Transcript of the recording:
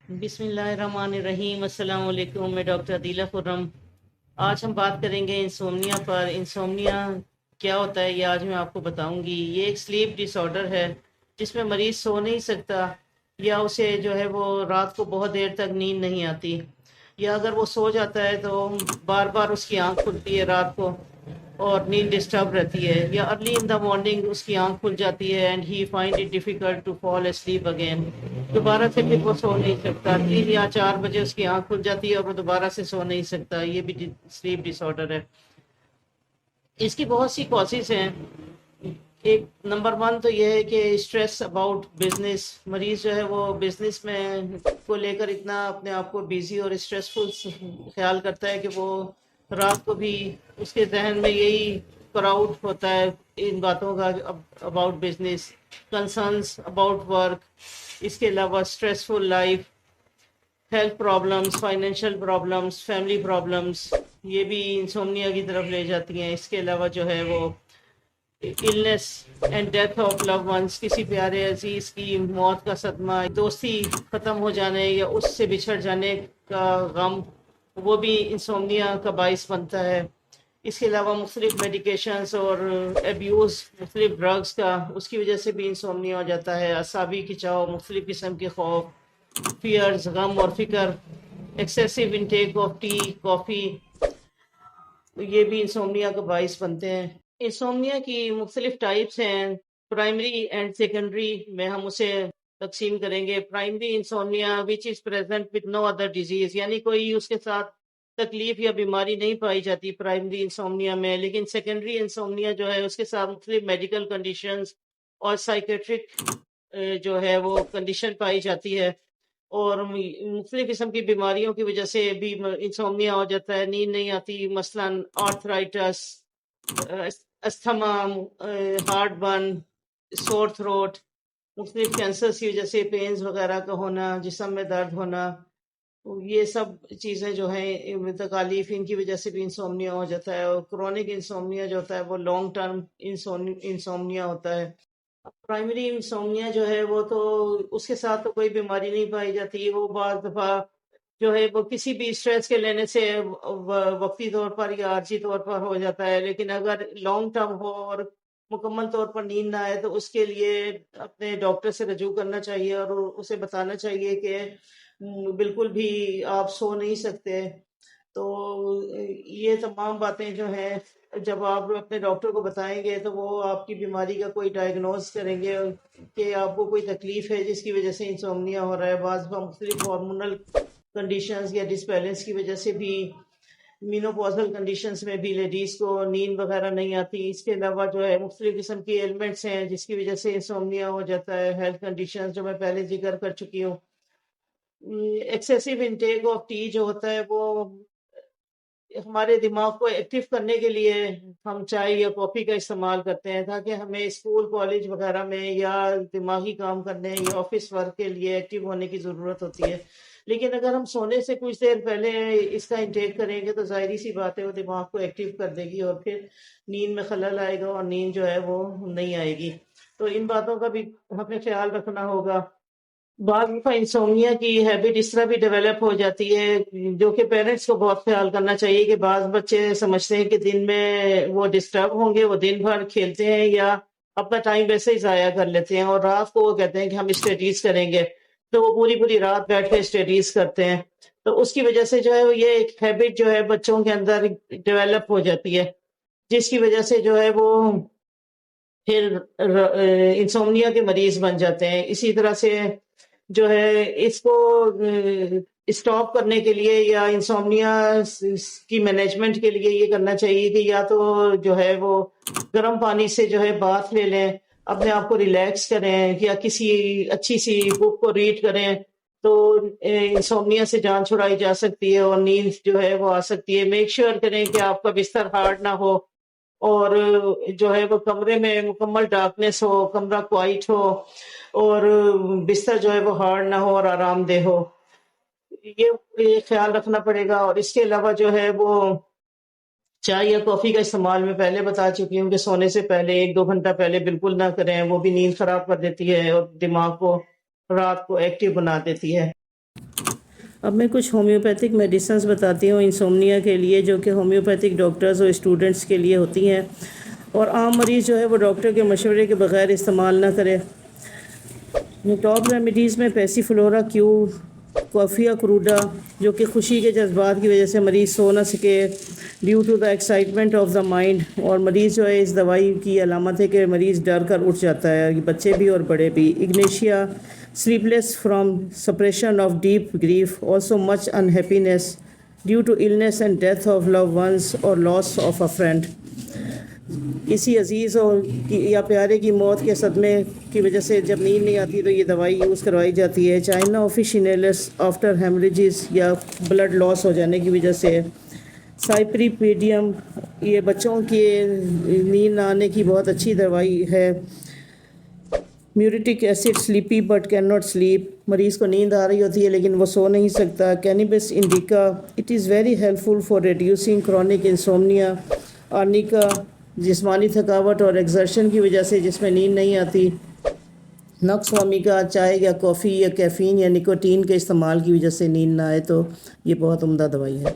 بسم اللہ الرحمن الرحیم۔ السلام علیکم، میں ڈاکٹر عدیلہ خرم۔ آج ہم بات کریں گے انسومنیا پر۔ انسومنیا کیا ہوتا ہے یہ آج میں آپ کو بتاؤں گی۔ یہ ایک سلیپ ڈس آرڈر ہے جس میں مریض سو نہیں سکتا، یا اسے جو ہے وہ رات کو بہت دیر تک نیند نہیں آتی، یا اگر وہ سو جاتا ہے تو بار بار اس کی آنکھ کھلتی ہے رات کو اور نیند ڈسٹرب رہتی ہے، یا ارلی ان دا مارننگ اس کی آنکھ کھل جاتی ہے and he find it difficult to fall asleep again. دوبارہ سے پھر وہ سو نہیں سکتا، 3 یا 4 بجے اس کی آنکھ کھل جاتی ہے اور وہ دوبارہ سے سو نہیں سکتا۔ یہ بھی سلیپ ڈس آرڈر ہے۔ اس کی بہت سی کازز ہیں۔ ایک نمبر 1 تو یہ ہے کہ اسٹریس اباؤٹ بزنس۔ مریض جو ہے وہ بزنس میں کو لے کر اتنا اپنے آپ کو بیزی اور اسٹریسفل خیال کرتا ہے کہ وہ رات کو بھی اس کے ذہن میں یہی کراؤڈ ہوتا ہے ان باتوں کا about business, concerns about work. اس کے علاوہ stressful life, health problems, financial problems, family problems, یہ بھی انسومنیا کی طرف لے جاتی ہیں۔ اس کے علاوہ جو ہے وہ illness and death of loved ones, کسی پیارے عزیز کی موت کا صدمہ، دوستی ختم ہو جانے یا اس سے بچھڑ جانے کا غم، وہ بھی انسومنیا کا باعث بنتا ہے۔ اس کے علاوہ مختلف میڈیکیشنز اور ایبیوز مختلف ڈرگز کا، اس کی وجہ سے بھی انسومنیا ہو جاتا ہے۔ اعصابی کھچاؤ، مختلف قسم کے خوف، فیئرز، غم اور فکر، ایکسیسو انٹیک آف ٹی، کافی، یہ بھی انسومنیا کا باعث بنتے ہیں۔ انسومنیا کی مختلف ٹائپس ہیں۔ پرائمری اینڈ سیکنڈری میں ہم اسے تقسیم کریں گے۔ Primary انسومنیا which is present with no other disease, یعنی کوئی اس کے ساتھ تکلیف یا بیماری نہیں پائی جاتی پرائمری انسومنیا میں، لیکن سیکنڈری انسومنیا جو ہے اس کے ساتھ مختلف میڈیکل کنڈیشنز اور سائیکیٹرک جو ہے وہ کنڈیشن پائی جاتی ہے، اور مختلف قسم کی بیماریوں کی وجہ سے بھی انسومنیا ہو جاتا ہے، نیند نہیں آتی، مثلاً آرتھرائٹس، استھما، ہارٹ برن، سور تھروٹ، مختلف کینسرز کی وجہ سے پینز وغیرہ کا ہونا، جسم میں درد ہونا، یہ سب چیزیں جو ہیں تکالیف، ان کی وجہ سے بھی انسومنیا ہو جاتا ہے۔ اور کرونک انسومنیا جو ہوتا ہے وہ لانگ ٹرم انسومنیا ہوتا ہے۔ پرائمری انسومنیا جو ہے وہ تو اس کے ساتھ تو کوئی بیماری نہیں پائی جاتی، وہ بعض دفعہ جو ہے وہ کسی بھی اسٹریس کے لینے سے وقتی طور پر یا عارضی طور پر ہو جاتا ہے، لیکن اگر لانگ ٹرم ہو اور مکمل طور پر نیند نہ آئے تو اس کے لیے اپنے ڈاکٹر سے رجوع کرنا چاہیے اور اسے بتانا چاہیے کہ بالکل بھی آپ سو نہیں سکتے۔ تو یہ تمام باتیں جو ہیں جب آپ اپنے ڈاکٹر کو بتائیں گے تو وہ آپ کی بیماری کا کوئی ڈائگنوز کریں گے کہ آپ کو کوئی تکلیف ہے جس کی وجہ سے انسومنیا ہو رہا ہے۔ بعض مختلف ہارمونل کنڈیشنز یا ڈس بیلنس کی وجہ سے بھی، مینوپوزل کنڈیشنز میں بھی لیڈیز کو نیند وغیرہ نہیں آتی۔ اس کے علاوہ جو ہے مختلف قسم کی ایلمنٹس ہیں جس کی وجہ سے انسومنیا ہو جاتا ہے، ہیلتھ کنڈیشنز جو میں پہلے ذکر کر چکی ہوں۔ ایکسیسو انٹیک آف ٹی جو ہوتا ہے وہ ہمارے دماغ کو ایکٹیو کرنے کے لیے ہم چائے یا کافی کا استعمال کرتے ہیں تاکہ ہمیں اسکول کالج وغیرہ میں یا دماغی کام کرنے یا آفس ورک کے لیے ایکٹیو ہونے کی ضرورت ہوتی ہے، لیکن اگر ہم سونے سے کچھ دیر پہلے اس کا انٹیک کریں گے تو ظاہری سی بات ہے وہ دماغ کو ایکٹیو کر دے گی اور پھر نیند میں خلل آئے گا اور نیند جو ہے وہ نہیں آئے گی۔ تو ان باتوں کا بھی ہمیں خیال رکھنا ہوگا۔ بعض دفعہ انسومنیا کی ہیبٹ اس طرح بھی ڈیولپ ہو جاتی ہے جو کہ پیرنٹس کو بہت خیال کرنا چاہیے کہ بعض بچے سمجھتے ہیں کہ دن میں وہ ڈسٹرب ہوں گے، وہ دن بھر کھیلتے ہیں یا اپنا ٹائم ویسے ہی ضائع کر لیتے ہیں، اور رات کو وہ کہتے ہیں کہ ہم اسٹڈیز کریں گے، تو وہ پوری پوری رات بیٹھ کے اسٹڈیز کرتے ہیں۔ تو اس کی وجہ سے جو ہے یہ ایک ہیبٹ جو ہے بچوں کے اندر ڈیولپ ہو جاتی ہے، جس کی وجہ سے جو ہے وہ پھر انسومنیا کے مریض بن جاتے ہیں۔ اسی طرح سے جو ہے اس کو اسٹاپ کرنے کے لیے یا انسومنیا کی مینجمنٹ کے لیے یہ کرنا چاہیے کہ یا تو جو ہے وہ گرم پانی سے جو ہے باتھ لے لیں، اپنے آپ کو ریلیکس کریں، یا کسی اچھی سی بک کو ریڈ کریں، تو انسومنیا سے جان چھڑائی جا سکتی ہے اور نیند جو ہے وہ آ سکتی ہے۔ میک شیور کریں کہ آپ کا بستر ہارڈ نہ ہو اور جو ہے وہ کمرے میں مکمل ڈارکنیس ہو، کمرہ کوائٹ ہو اور بستر جو ہے وہ ہارڈ نہ ہو اور آرام دہ ہو۔ یہ خیال رکھنا پڑے گا۔ اور اس کے علاوہ جو ہے وہ چائے یا کافی کا استعمال میں پہلے بتا چکی ہوں کہ سونے سے پہلے 1-2 گھنٹہ پہلے بالکل نہ کریں، وہ بھی نیند خراب کر دیتی ہے اور دماغ کو رات کو ایکٹیو بنا دیتی ہے۔ اب میں کچھ ہومیوپیتھک میڈیسنز بتاتی ہوں انسومنیا کے لیے، جو کہ ہومیوپیتھک ڈاکٹرز اور اسٹوڈنٹس کے لیے ہوتی ہیں، اور عام مریض جو ہے وہ ڈاکٹر کے مشورے کے بغیر استعمال نہ کرے۔ ٹاپ ریمیڈیز میں پیسی فلورا کیو، کافیا کروڈا، جو کہ خوشی کے جذبات کی وجہ سے مریض سو نہ سکے due to the excitement of the mind, اور مریض جو ہے اس دوائی کی علامت ہے کہ مریض ڈر کر اٹھ جاتا ہے، بچے بھی اور بڑے بھی۔ اگنیشیا sleepless from suppression of deep grief, also much unhappiness due to illness and death of loved ones or loss of a friend۔ کسی عزیز یا پیارے کی موت کے صدمے کی وجہ سے جب نیند نہیں آتی تو یہ دوائی یوز کروائی جاتی ہے۔ چائنا آفیشینیلس آفٹر ہیمریجز یا بلڈ لاس ہو جانے کی وجہ سے۔ سائپریپیڈیم، یہ بچوں کی نیند نہ آنے کی بہت اچھی دوائی ہے۔ Muriatic acid, sleepy but can not sleep, مریض کو نیند آ رہی ہوتی ہے لیکن وہ سو نہیں سکتا۔ Cannabis indica, it is very helpful for reducing chronic insomnia. Arnica, جسمانی تھکاوٹ اور ایگزرشن کی وجہ سے جس میں نیند نہیں آتی۔ نکس وامیکا، چائے یا کافی یا کیفین یا نکوٹین کے استعمال کی وجہ سے نیند نہ آئے تو یہ بہت عمدہ دوائی ہے۔